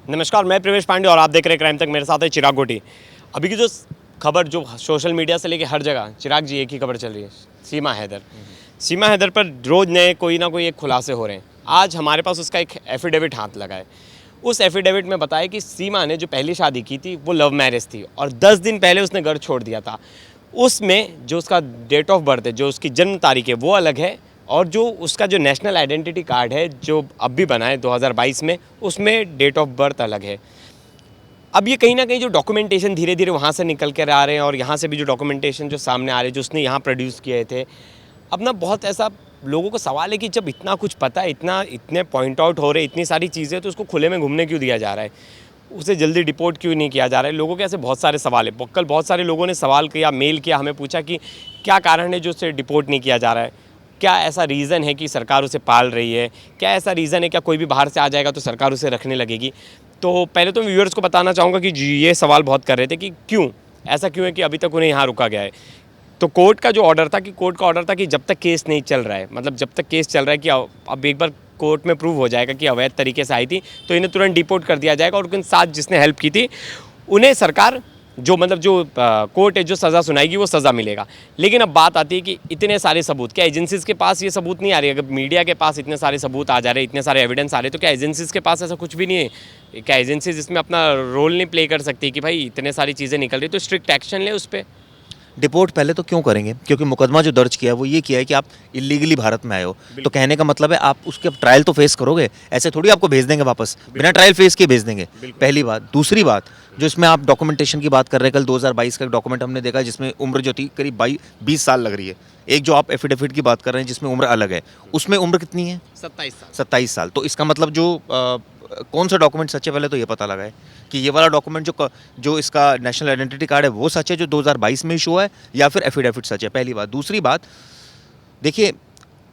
नमस्कार, मैं प्रवेश पांडे और आप देख रहे हैं क्राइम तक। मेरे साथ है चिराग गोटी। अभी की जो खबर जो सोशल मीडिया से लेके हर जगह, चिराग जी, एक ही खबर चल रही है, सीमा हैदर। सीमा हैदर पर रोज़ नए कोई ना कोई एक खुलासे हो रहे हैं। आज हमारे पास उसका एक एफिडेविट हाथ लगा है। उस एफिडेविट में बताया कि सीमा ने जो पहली शादी की थी वो लव मैरिज थी और 10 दिन पहले उसने घर छोड़ दिया था। उसमें जो उसका डेट ऑफ बर्थ है, जो उसकी जन्म तारीख है, वो अलग है और जो उसका जो नेशनल आइडेंटिटी कार्ड है जो अब भी बना है 2022 में, उसमें डेट ऑफ बर्थ अलग है। अब ये कहीं ना कहीं जो डॉक्यूमेंटेशन धीरे धीरे वहाँ से निकल कर आ रहे हैं और यहाँ से भी जो डॉक्यूमेंटेशन जो सामने आ रहे हैं, जो उसने यहाँ प्रोड्यूस किए थे, अब ना बहुत ऐसा लोगों को सवाल है कि जब इतना कुछ पता है, इतने पॉइंट आउट हो रहे, इतनी सारी चीज़ें, तो उसको खुले में घूमने क्यों दिया जा रहा है? उसे जल्दी डिपोर्ट क्यों नहीं किया जा रहा है? लोगों के ऐसे बहुत सारे सवाल है। कल बहुत सारे लोगों ने सवाल किया, मेल किया, हमें पूछा कि क्या कारण है जो उसे डिपोर्ट नहीं किया जा रहा है? क्या ऐसा रीज़न है कि सरकार उसे पाल रही है? क्या ऐसा रीज़न है, क्या कोई भी बाहर से आ जाएगा तो सरकार उसे रखने लगेगी? तो पहले तो व्यूअर्स को बताना चाहूँगा कि ये सवाल बहुत कर रहे थे कि क्यों ऐसा क्यों है कि अभी तक उन्हें यहाँ रुका गया है। तो कोर्ट का ऑर्डर था कि जब तक केस नहीं चल रहा है, मतलब जब तक केस चल रहा है कि अब एक बार कोर्ट में प्रूव हो जाएगा कि अवैध तरीके से आई थी तो इन्हें तुरंत डिपोर्ट कर दिया जाएगा और उनके साथ जिसने हेल्प की थी उन्हें सरकार जो कोर्ट है जो सज़ा सुनाएगी वो सज़ा मिलेगा। लेकिन अब बात आती है कि इतने सारे सबूत, क्या एजेंसीज़ के पास ये सबूत नहीं आ रही? अगर मीडिया के पास इतने सारे सबूत आ जा रहे, इतने सारे एविडेंस आ रहे, तो क्या एजेंसीज़ के पास ऐसा कुछ भी नहीं है? क्या एजेंसीज इसमें अपना रोल नहीं प्ले कर सकती कि भाई इतने सारी चीज़ें निकल रही तो स्ट्रिक्ट एक्शन ले उस पर? डिपोर्ट पहले तो क्यों करेंगे? क्योंकि मुकदमा जो दर्ज किया है वो ये किया है कि आप इलीगली भारत में आए हो, तो कहने का मतलब है आप उसके ट्रायल तो फेस करोगे। ऐसे थोड़ी आपको भेज देंगे वापस, बिना ट्रायल फेस के भेज देंगे। पहली बात। दूसरी बात, जो इसमें आप डॉक्यूमेंटेशन की बात कर रहे हैं, कल 2022 का डॉक्यूमेंट हमने देखा जिसमें उम्र जो थी करीब 20 साल लग रही है। एक जो आप एफिडेविट की बात कर रहे हैं जिसमें उम्र अलग है, उसमें उम्र कितनी है? 27 साल। तो इसका मतलब जो कौन सा डॉक्यूमेंट सच है पहले तो ये पता लगा है कि ये वाला डॉक्यूमेंट जो इसका नेशनल आइडेंटिटी कार्ड है वो सच है जो 2022 में इशू हुआ है, या फिर एफिडेविट सच है? पहली बात। दूसरी बात, देखिए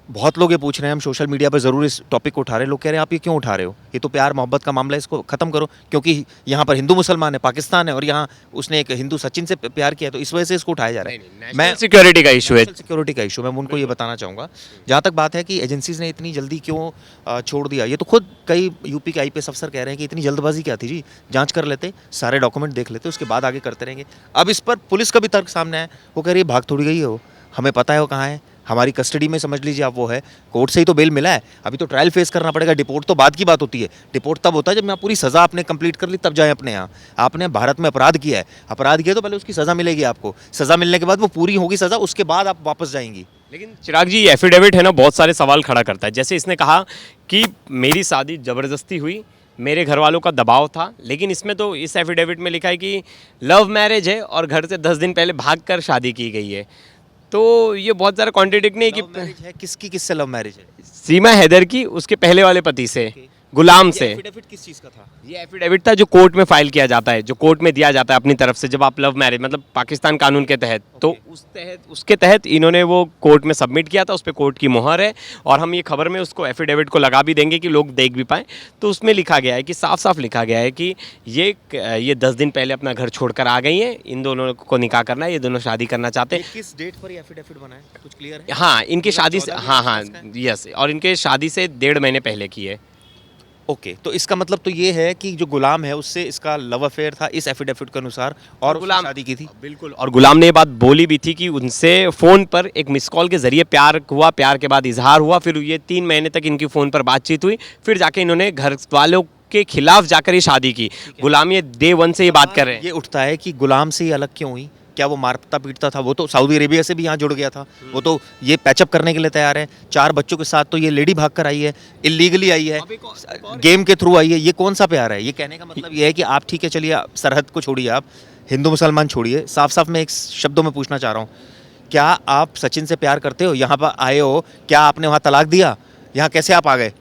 बहुत लोग ये पूछ रहे हैं, हम सोशल मीडिया पर ज़रूर इस टॉपिक को उठा रहे हैं। लोग कह रहे हैं आप ये क्यों उठा रहे हो, ये तो प्यार मोहब्बत का मामला है, इसको ख़त्म करो। क्योंकि यहाँ पर हिंदू मुसलमान है, पाकिस्तान है, और यहाँ उसने एक हिंदू सचिन से प्यार किया, तो इस वजह से इसको उठाया जा रहा है। मैं सिक्योरिटी का इशू है, सिक्योरिटी का इशू मैं उनको ये बताना चाहूँगा। जहाँ तक बात है कि एजेंसीज ने इतनी जल्दी क्यों छोड़ दिया, ये तो खुद कई यूपी के आईपीएस अफसर कह रहे हैं कि इतनी जल्दबाजी क्या थी जी, जाँच कर लेते, सारे डॉक्यूमेंट देख लेते, उसके बाद आगे करते रहेंगे। अब इस पर पुलिस का भी तर्क सामने आया, वो कह रही है भाग थोड़ी गई है वो, हमें पता है वो कहाँ है, हमारी कस्टडी में समझ लीजिए आप वो है, कोर्ट से ही तो बेल मिला है, अभी तो ट्रायल फेस करना पड़ेगा। डिपोर्ट तो बाद की बात होती है। डिपोर्ट तब होता है जब मैं पूरी सज़ा आपने कंप्लीट कर ली, तब जाए अपने यहाँ। आपने भारत में अपराध किया है, अपराध किया तो पहले उसकी सज़ा मिलेगी आपको, सज़ा मिलने के बाद वो पूरी होगी सज़ा, उसके बाद आप वापस जाएंगी। लेकिन चिराग जी, एफिडेविट है ना, बहुत सारे सवाल खड़ा करता है। जैसे इसने कहा कि मेरी शादी ज़बरदस्ती हुई, मेरे घर वालों का दबाव था, लेकिन इसमें तो इस एफिडेविट में लिखा है कि लव मैरिज है और घर से 10 दिन पहले भागकर शादी की गई है। तो ये बहुत ज़्यादा कॉन्ट्रडिक्ट नहीं है लव मैरिज है किसकी, किससे लव मैरिज है? सीमा हैदर की उसके पहले वाले पति से, गुलाम से। एफिडेविट किस चीज़ का था? ये एफिडेविट था जो कोर्ट में फाइल किया जाता है, जो कोर्ट में दिया जाता है अपनी तरफ से, जब आप लव मैरिज मतलब पाकिस्तान कानून के तहत, तो उसके तहत इन्होंने वो कोर्ट में सबमिट किया था, उस पर कोर्ट की मोहर है। और हम ये खबर में उसको एफिडेविट को लगा भी देंगे कि लोग देख भी पाएँ। तो उसमें लिखा गया है कि साफ साफ लिखा गया है कि ये 10 दिन पहले अपना घर छोड़कर आ गई हैं, इन दोनों को निकाह करना है, ये दोनों शादी करना चाहते हैं। किस डेट पर ये एफिडेविट बना है, कुछ क्लियर है? हाँ, इनकी शादी से, हाँ यस, और इनके शादी से 1.5 महीने पहले की है। ओके, तो इसका मतलब तो ये है कि जो गुलाम है उससे इसका लव अफेयर था इस एफिडेविट के अनुसार, और गुलाम शादी की थी। बिल्कुल, और गुलाम ने ये बात बोली भी थी कि उनसे फ़ोन पर एक मिस कॉल के जरिए प्यार हुआ, प्यार के बाद इजहार हुआ, फिर ये 3 महीने तक इनकी फ़ोन पर बातचीत हुई, फिर जाके इन्होंने घर वालों के खिलाफ जाकर ये शादी की। गुलाम ये डे 1 से ये बात कर रहे हैं। ये उठता है कि गुलाम से ही अलग क्यों हुई? क्या वो मारता पीटता था? वो तो सऊदी अरेबिया से भी यहाँ जुड़ गया था, वो तो ये पैचअप करने के लिए तैयार है। 4 बच्चों के साथ तो ये लेडी भाग कर आई है, इलीगली आई है, गेम के थ्रू आई है। ये कौन सा प्यार है? ये कहने का मतलब ये है कि आप ठीक है, चलिए सरहद को छोड़िए, आप हिंदू मुसलमान छोड़िए, साफ साफ मैं एक शब्दों में पूछना चाह रहा हूँ, क्या आप सचिन से प्यार करते हो? यहाँ पर आए हो, क्या आपने वहाँ तलाक दिया? यहाँ कैसे आप आ गए?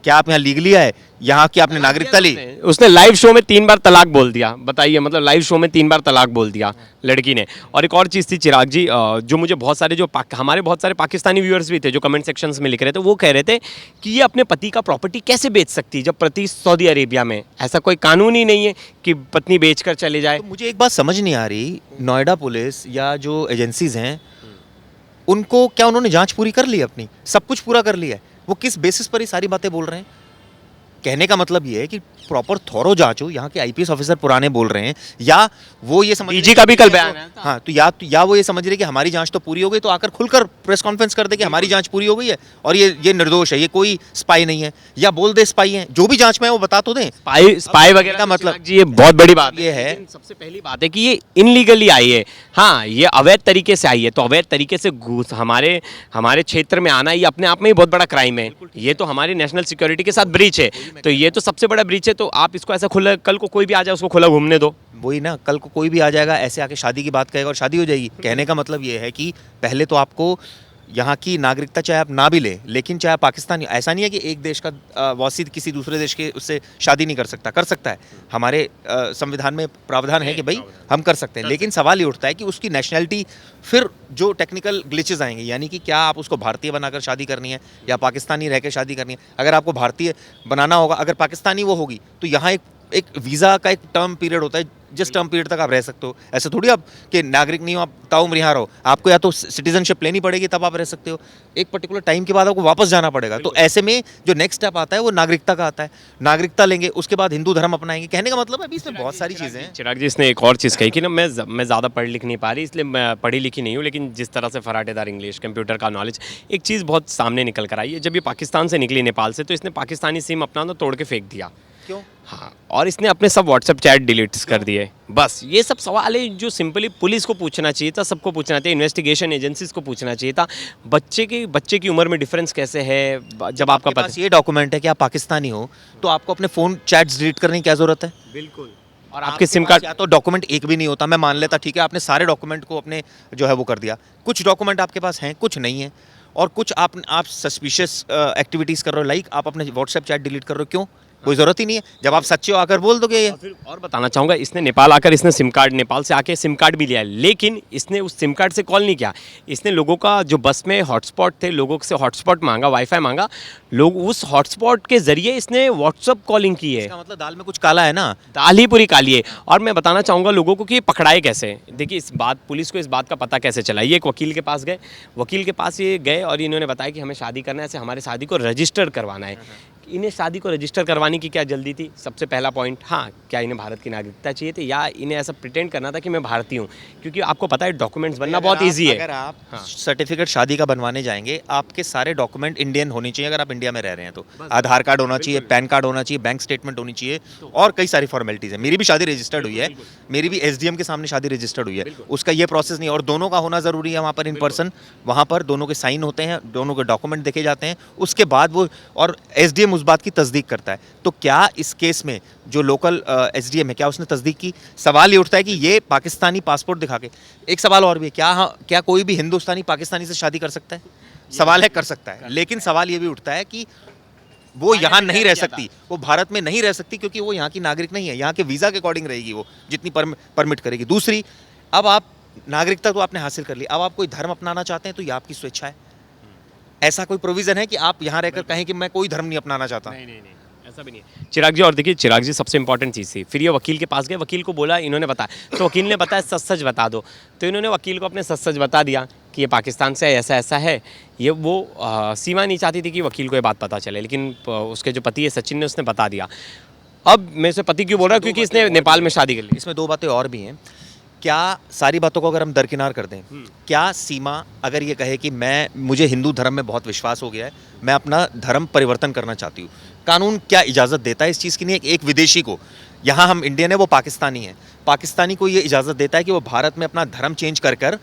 क्या आप यहाँ लीगली आए? यहाँ की आपने नागरिकता ली? उसने लाइव शो में 3 बार तलाक बोल दिया, बताइए, मतलब लाइव शो में 3 बार तलाक बोल दिया लड़की ने। और एक और चीज़ थी चिराग जी, जो मुझे बहुत सारे हमारे बहुत सारे पाकिस्तानी व्यूअर्स भी थे जो कमेंट सेक्शंस में लिख रहे थे, वो कह रहे थे कि ये अपने पति का प्रॉपर्टी कैसे बेच सकती है जब पति सऊदी अरेबिया में, ऐसा कोई कानून ही नहीं है कि पत्नी बेच कर चले जाए। तो मुझे एक बात समझ नहीं आ रही, नोएडा पुलिस या जो एजेंसीज हैं उनको क्या उन्होंने जांच पूरी कर ली अपनी, सब कुछ पूरा कर लिया है? वो किस बेसिस पर ये सारी बातें बोल रहे हैं? कहने का मतलब ये है कि प्रॉपर थॉरो जांच हो, यहाँ के आईपीएस ऑफिसर पुराने बोल रहे हैं, या वो ये समझ डीजी का भी कल बयान आया था। हाँ, तो या वो ये समझ रहे कि हमारी जांच तो पूरी हो गई, तो आकर खुलकर प्रेस कॉन्फ्रेंस कर दे कि हमारी जांच पूरी हो गई है और ये निर्दोष है, ये कोई स्पाई नहीं है, या बोल दे स्पाई है, जो भी जांच में है वो बता तो दें। स्पाई वगैरह का का मतलब- मतलब जी ये बहुत बड़ी बात ये है। लेकिन सबसे पहली बात है कि ये इनलीगली आई है। हाँ, ये अवैध तरीके से आई है, तो अवैध तरीके से घुस हमारे क्षेत्र में आना ये अपने आप में ही बहुत बड़ा क्राइम है। ये तो हमारी नेशनल सिक्योरिटी के साथ ब्रीच है, तो ये तो सबसे बड़ा ब्रीच है। तो आप इसको ऐसा खुला, कल को कोई भी आ जाए उसको खुला घूमने दो। वही ना, कल को कोई भी आ जाएगा ऐसे आके शादी की बात कहेगा और शादी हो जाएगी। कहने का मतलब ये है कि पहले तो आपको यहाँ की नागरिकता चाहे आप ना भी लें, लेकिन चाहे पाकिस्तानी, ऐसा नहीं है कि एक देश का वासी किसी दूसरे देश के उससे शादी नहीं कर सकता, कर सकता है। हमारे संविधान में प्रावधान है कि भाई हम कर सकते हैं, लेकिन सवाल ये उठता है कि उसकी नेशनैलिटी, फिर जो टेक्निकल ग्लिचेस आएंगे, यानी कि क्या आप उसको भारतीय बनाकर शादी करनी है या पाकिस्तानी रह के शादी करनी है। अगर आपको भारतीय बनाना होगा, अगर पाकिस्तानी वो होगी, तो यहाँ एक वीज़ा का एक टर्म पीरियड होता है, जिस टर्म पीरियड तक आप रह सकते हो। ऐसे थोड़ी आप कि नागरिक नहीं हो, आप ताउम्र यहाँ रहो, आपको या तो सिटीजनशिप लेनी पड़ेगी तब आप रह सकते हो, एक पर्टिकुलर टाइम के बाद आपको वापस जाना पड़ेगा। तो ऐसे में जो नेक्स्ट स्टेप आता है वो नागरिकता का आता है। नागरिकता लेंगे, उसके बाद हिंदू धर्म अपनाएंगे। कहने का मतलब है अभी इसमें बहुत सारी चीज़ें हैं। चिराग जी, इसने एक और चीज़ कही कि ना मैं ज़्यादा पढ़ लिख नहीं पा रही, इसलिए मैं पढ़ी लिखी नहीं हूँ, लेकिन जिस तरह से फराटेदार इंग्लिश, कंप्यूटर का नॉलेज, एक चीज़ बहुत सामने निकल कर आई है। जब ये पाकिस्तान से निकली नेपाल से, तो इसने पाकिस्तानी सिम अपना ना तोड़ के फेंक दिया। क्यों? हाँ, और इसने अपने सब व्हाट्सएप चैट डिलीट कर दिए। बस ये सब सवाल है जो सिंपली पुलिस को पूछना चाहिए था, सबको पूछना चाहिए, इन्वेस्टिगेशन एजेंसीज को पूछना चाहिए था। बच्चे की उम्र में डिफरेंस कैसे है, जब आपका आपके पास ये डॉक्यूमेंट है कि आप पाकिस्तानी हो, तो आपको अपने फ़ोन चैट्स डिलीट करने की क्या ज़रूरत है? बिल्कुल। और आपके सिम कार्ड, या तो डॉक्यूमेंट एक भी नहीं होता, मैं मान लेता ठीक है आपने सारे डॉक्यूमेंट को अपने जो है वो कर दिया, कुछ डॉक्यूमेंट आपके पास हैं, कुछ नहीं है, और कुछ आप सस्पिशियस एक्टिविटीज़ कर रहे हो, लाइक आप अपने व्हाट्सएप चैट डिलीट कर रहे हो। क्यों? कोई ज़रूरत ही नहीं है। जब आप सच्चे हो आकर बोल दोगे ये। फिर और बताना चाहूँगा, इसने नेपाल आकर इसने सिम कार्ड, नेपाल से आके सिम कार्ड भी लिया है, लेकिन इसने उस सिम कार्ड से कॉल नहीं किया। इसने लोगों का, जो बस में हॉटस्पॉट थे, लोगों से हॉटस्पॉट मांगा, वाईफाई मांगा, लोग उस हॉटस्पॉट के जरिए इसने व्हाट्सअप कॉलिंग की है। इसका मतलब दाल में कुछ काला है ना। दाल ही पूरी काली है। और मैं बताना चाहूँगा लोगों को कि ये पकड़ाए कैसे। देखिए, पुलिस को इस बात का पता कैसे चला। ये एक वकील के पास गए, वकील के पास ये गए और इन्होंने बताया कि हमें शादी करना है, ऐसे हमारे शादी को रजिस्टर करवाना है। इन्हें शादी को रजिस्टर करवाने की क्या जल्दी थी? सबसे पहला पॉइंट, हाँ, क्या इन्हें भारत की नागरिकता चाहिए थी, या इन्हें ऐसा प्रिटेंड करना था कि मैं भारतीय हूँ? क्योंकि आपको पता है डॉक्यूमेंट्स बनना बहुत ईजी है। अगर आप सर्टिफिकेट शादी का बनवाने जाएंगे, आपके सारे डॉक्यूमेंट इंडियन होने चाहिए। अगर आप इंडिया में रह रहे हैं तो आधार कार्ड होना चाहिए, पैन कार्ड होना चाहिए, बैंक स्टेटमेंट होनी चाहिए, और कई सारी फॉर्मेलिटीज़ है। मेरी भी शादी रजिस्टर्ड हुई है, मेरी भी एसडीएम के सामने शादी रजिस्टर्ड हुई है। उसका ये प्रोसेस नहीं है, और दोनों का होना ज़रूरी है वहाँ पर इन पर्सन। वहाँ पर दोनों के साइन होते हैं, दोनों के डॉक्यूमेंट देखे जाते हैं, उसके बाद वो, और एसडीएम उस बात की तस्दीक करता है। तो क्या इस केस में जो लोकल एसडीएम है, क्या उसने तस्दीक की? सवाल ये उठता है कि ये पाकिस्तानी पासपोर्ट दिखा के, एक सवाल और भी है, क्या कोई भी हिंदुस्तानी पाकिस्तानी से शादी कर सकता है? सवाल है, कर सकता है, लेकिन सवाल ये भी उठता है कि वो यहाँ नहीं रह सकती, वो भारत में नहीं रह सकती, क्योंकि वो यहाँ की नागरिक नहीं है। यहाँ के वीज़ा के अकॉर्डिंग रहेगी वो, जितनी परमिट करेगी। दूसरी, अब आप नागरिकता तो आपने हासिल कर ली, अब आप कोई धर्म अपनाना चाहते हैं तो ये आपकी स्वेच्छा है। ऐसा कोई प्रोविज़न है कि आप यहाँ रहकर कहें कि मैं कोई धर्म नहीं अपनाना चाहता? नहीं, ऐसा भी नहीं है चिराग जी। और देखिए चिराग जी, सबसे इंपॉर्टेंट चीज़ थी, फिर ये वकील के पास गए, वकील को बोला, इन्होंने बताया, तो वकील ने बताया सच सच बता दो। तो इन्होंने वकील को अपने सच सच बता दिया कि ये पाकिस्तान से ऐसा ऐसा है। ये वो सीमा नहीं चाहती थी कि वकील को ये बात पता चले, लेकिन उसके जो पति है सचिन ने, उसने बता दिया। अब मैं इसे पति क्यों बोल रहा हूँ? क्योंकि इसने नेपाल में शादी कर ली। इसमें दो बातें और भी हैं। क्या सारी बातों को अगर हम दरकिनार कर दें, क्या सीमा अगर ये कहे कि मुझे हिंदू धर्म में बहुत विश्वास हो गया है, मैं अपना धर्म परिवर्तन करना चाहती हूँ, कानून क्या इजाज़त देता है इस चीज़ की? नहीं, एक विदेशी को, यहाँ हम इंडियन है, वो पाकिस्तानी है, पाकिस्तानी को ये इजाज़त देता है कि वो भारत में अपना धर्म चेंज कर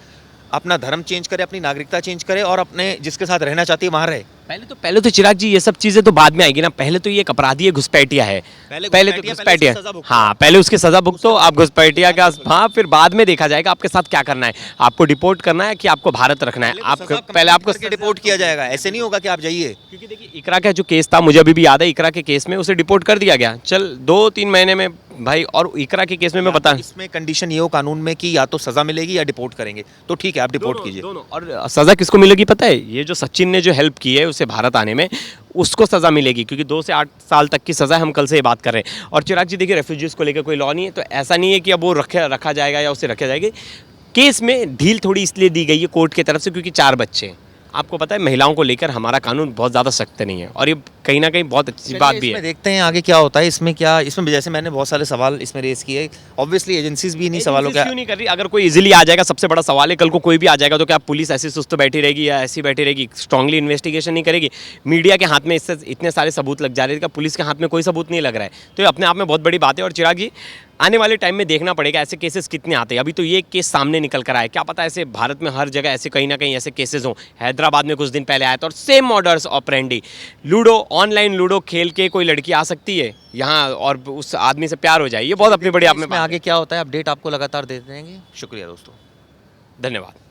अपना धर्म चेंज करे, अपनी नागरिकता चेंज करे, और अपने जिसके साथ रहना चाहती है वहाँ रहे। पहले तो चिराग जी ये सब चीज़ें तो बाद में आएगी ना। पहले तो ये एक अपराधी है, घुसपैठिया है। पहले तो घुसपैठिया, हाँ, पहले उसकी सज़ा भुगतो, आप घुसपैठिया का, हाँ, फिर बाद में देखा जाएगा आपके साथ क्या करना है, आपको डिपोर्ट करना है कि आपको भारत रखना है। पहले आपको डिपोर्ट किया जाएगा, ऐसे नहीं होगा कि आप जाइए। क्योंकि देखिए इकरा का जो केस था, मुझे अभी भी याद है, इकरा के केस में उसे डिपोर्ट कर दिया गया, चल 2-3 महीने में भाई। और इकरा के केस में मैं बता, इसमें कंडीशन ये हो कानून में कि या तो सज़ा मिलेगी या डिपोर्ट करेंगे, तो ठीक है आप डिपोर्ट कीजिए। और सज़ा किसको मिलेगी पता है? ये जो सचिन ने जो हेल्प की है उसे भारत आने में, उसको सज़ा मिलेगी, क्योंकि 2 से 8 साल तक की सज़ा हम कल से ये बात कर रहे हैं। और चिराग जी देखिए, रेफ्यूजीज़ को लेकर कोई लॉ नहीं है, तो ऐसा नहीं है कि अब वो रखा जाएगा या उसे रखा जाएगी। केस में ढील थोड़ी इसलिए दी गई है कोर्ट की तरफ से, क्योंकि 4 बच्चे हैं। आपको पता है महिलाओं को लेकर हमारा कानून बहुत ज़्यादा सख्त नहीं है, और ये कहीं ना कहीं बहुत अच्छी बात भी इसमें है। देखते हैं आगे क्या होता है। इसमें जैसे मैंने बहुत सारे सवाल इसमें रेज किए, ऑब्वियसली एजेंसीज भी इन्हीं सवालों Agencies का क्यों नहीं कर रही? अगर कोई इजीली आ जाएगा, सबसे बड़ा सवाल है कल को कोई भी आ जाएगा तो क्या पुलिस ऐसी सुस्त बैठी रहेगी या ऐसी बैठी रहेगी, स्ट्रांगली इन्वेस्टिगेशन नहीं करेगी? मीडिया के हाथ में इससे इतने सारे सबूत लग जा रहे थे, पुलिस के हाथ में कोई सबूत नहीं लग रहा है, तो ये अपने आप में बहुत बड़ी बात है। और चिराग जी, आने वाले टाइम में देखना पड़ेगा ऐसे केसेस कितने आते हैं। अभी तो ये केस सामने निकल कर आया, क्या पता ऐसे भारत में हर जगह ऐसे कहीं ना कहीं ऐसे केसेस हों। हैदराबाद में कुछ दिन पहले आया था और same modus operandi, ludo, online ludo खेल के कोई लड़की आ सकती है यहाँ और उस आदमी से प्यार हो जाए। ये बहुत अपनी बड़ी आप में इसमें आगे क्या होता है अपडेट आपको लगातार देते रहेंगे। शुक्रिया दोस्तों। धन्यवाद।